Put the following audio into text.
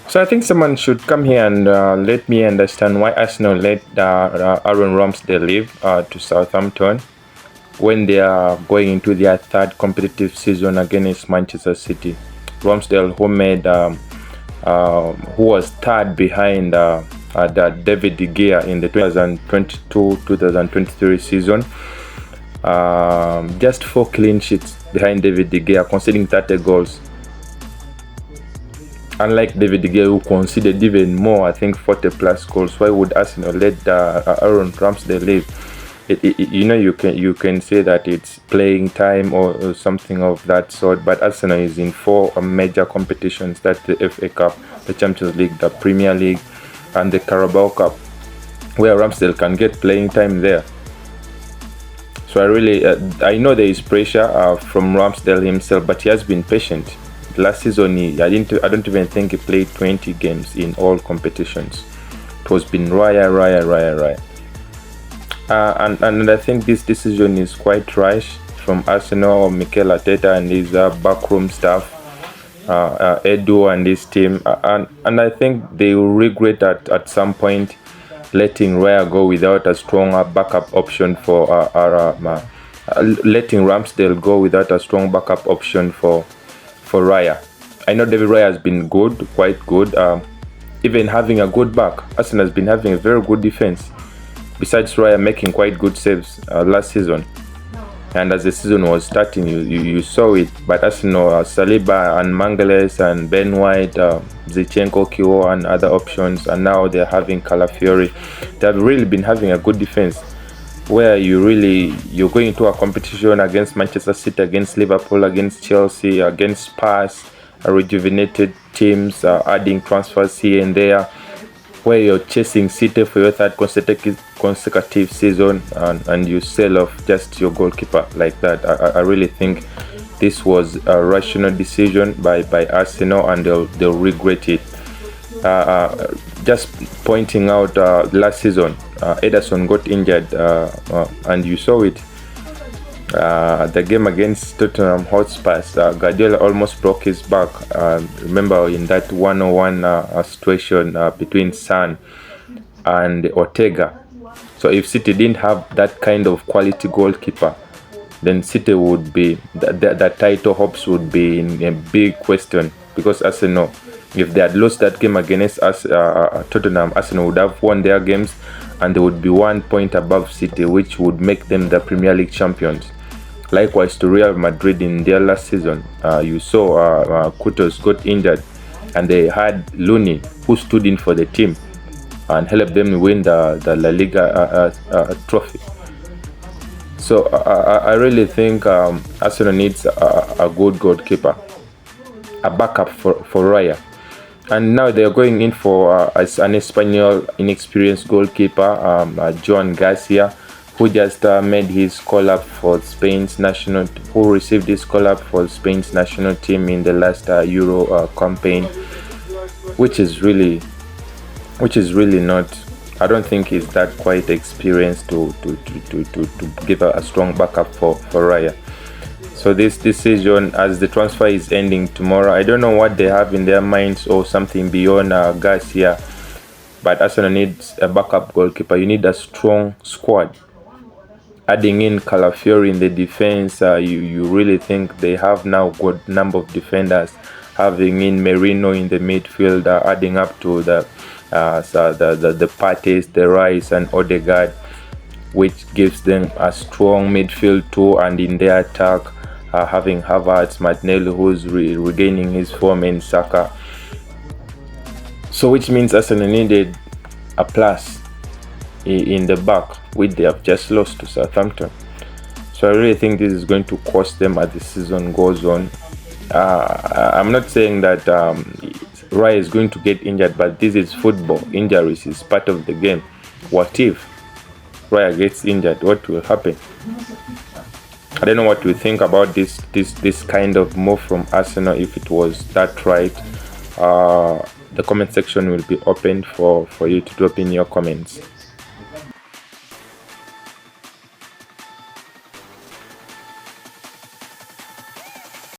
So I think someone should come here and let me understand why Arsenal let Aaron Ramsdale leave to Southampton when they are going into their third competitive season against Manchester City. Ramsdale, who was third behind David De Gea in the 2022-2023 season. Just 4 clean sheets behind David De Gea, conceding 30 goals. Unlike David De Gea, who conceded even more, I think 40 plus goals. Why would Arsenal let Aaron Ramsdale leave? You can say that it's playing time or something of that sort, but Arsenal is in 4 major competitions. That's the FA Cup, the Champions League, the Premier League, and the Carabao Cup, where Ramsdale can get playing time there. So I know there is pressure from Ramsdale himself, but he has been patient. Last season, I don't even think he played 20 games in all competitions. It was been raya. And I think this decision is quite rash from Arsenal, Mikel Arteta and his backroom staff, Edu and his team. And I think they will regret at some point letting Raya go without a strong backup option for letting Ramsdale go without a strong backup option for Raya. I know David Raya has been good, quite good. Even having a good back, Arsenal has been having a very good defense. Besides Raya making quite good saves last season, and as the season was starting, you saw it. But Arsenal, Saliba and Mangales and Ben White, Zichenko, Kio and other options, and now they're having Calafiori. They have really been having a good defense, where you're going into a competition against Manchester City, against Liverpool, against Chelsea, against Spurs, rejuvenated teams, adding transfers here and there, where you're chasing City for your third consecutive season, and you sell off just your goalkeeper like that. I really think this was a rational decision by Arsenal, and they'll regret it. Just pointing out, last season, Ederson got injured, and you saw it. The game against Tottenham Hotspurs, Guardiola almost broke his back. Remember in that 1-on-1 situation between Son and Ortega. So if City didn't have that kind of quality goalkeeper, then City would be, the title hopes would be in a big question, because Arsenal, if they had lost that game against us, Tottenham, Arsenal would have won their games and they would be 1 point above City, which would make them the Premier League champions. Likewise to Real Madrid in their last season. You saw Kutos got injured, and they had Looney, who stood in for the team and helped them win the La Liga trophy. So I really think Arsenal needs a good goalkeeper, a backup for Raya. And now they're going in for as an Espanyol inexperienced goalkeeper, Joan Garcia, who just made his call-up for Spain's national, who received his call-up for Spain's national team in the last Euro campaign, which is really not. I don't think he's that quite experienced to give a strong backup for Raya. So this decision, as the transfer is ending tomorrow, I don't know what they have in their minds or something beyond Garcia, but Arsenal needs a backup goalkeeper. You need a strong squad. Adding in Calafiori in the defense, you really think they have now got number of defenders. Having in Merino in the midfield, adding up to the Partey, the Rice and Odegaard, which gives them a strong midfield too. And in their attack, having Havertz, Martinelli, who's regaining his form, in Saka. So which means Arsenal needed a plus in the back, which they have just lost to Southampton. So I really think this is going to cost them as the season goes on. I'm not saying that Raya is going to get injured, but this is football. Injuries is part of the game. What if Raya gets injured? What will happen? I don't know what you think about this kind of move from Arsenal, if it was that right. The comment section will be open for you to drop in your comments.